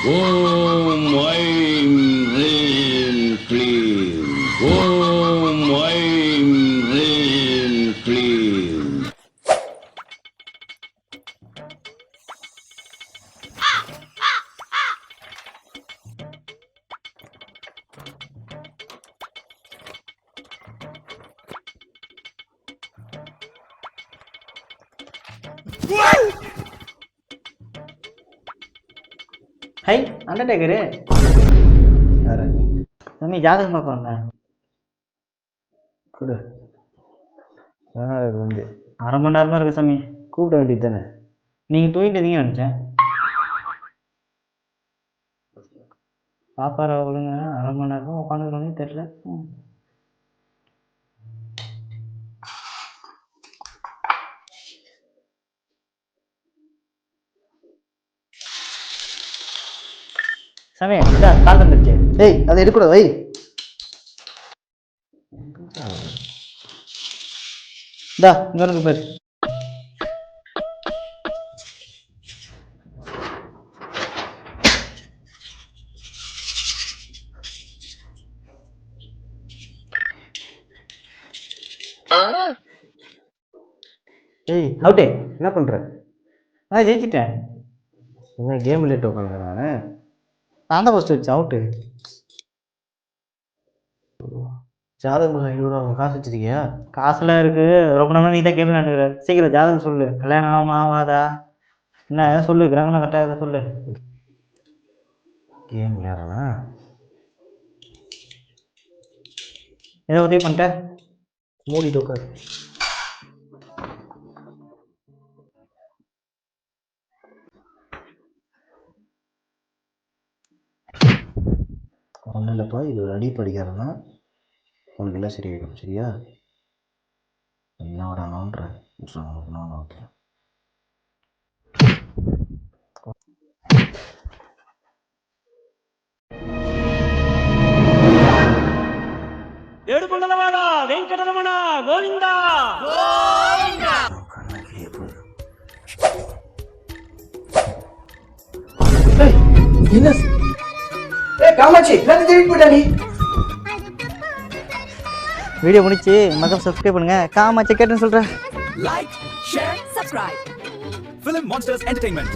ஓம் I'm ரீம் க்ளீம். ஓம் I'm ரீம் க்ளீம். ஹை அண்டர்டேக்கரு யாரு சாமி ஜாதகம் பார்க்க வந்தேன். கொடு. வந்து அரை மணி நேரமாக இருக்கு சாமி. கூப்பிட வேண்டியது தானே. நீங்கள் தூங்கிட்டு இருந்தீங்கன்னு நினச்சேன். பாப்பாரை விழுங்க. அரை மணி நேரம் உட்காந்துருக்கோன்னே தெரில. சாமி இதா கால் வந்துருச்சு. ஏய் அதை எடுக்கூடாது வை. இதா இங்கே இருக்கு பேர். ஏய் அவுட்டே. என்ன பண்ணுற? நான் ஜெயிச்சிட்டேன். என்ன கேம் விளையாட்டு உட்காந்துறேன் நான். நான் தான் ஃபஸ்ட்டு வச்சேன் அவுட்டு. ஜாதகம் ஐநூறுவா காசு வச்சிருக்கியா? காசுலாம் இருக்குது. ரொம்ப நாளாக நீ தான் கேள்வி நினைக்கிறேன். சீக்கிரம் ஜாதகம் சொல்லு. கல்யாணம் ஆகாம ஆகாதா என்ன சொல்லு. கிரகணம் கட்டாயதை சொல்லு. கேம் விளையாடுறா. ஏதோ உதவி பண்ணிட்டேன். மூடிட்டு உட்காரு. ஒன்றும் இல்லைப்பா, இது ஒரு அடி படிக்கிறதுனா உனக்கு எல்லாம் சரியாயிடும். சரியா? என்ன விடானோன்ற நான் ஓகே. ఏడుకొండలవాడ వెంకటరమణ గోవింద என்ன காமாட்சி போயிட்டா நீ. வீடியோ முடிச்சு மகம் சப்ஸ்கிரைப் பண்ணுங்க. காமாச்சு கேட்டுன்னு சொல்கிறேன். Like, share, subscribe. Film Monsters Entertainment.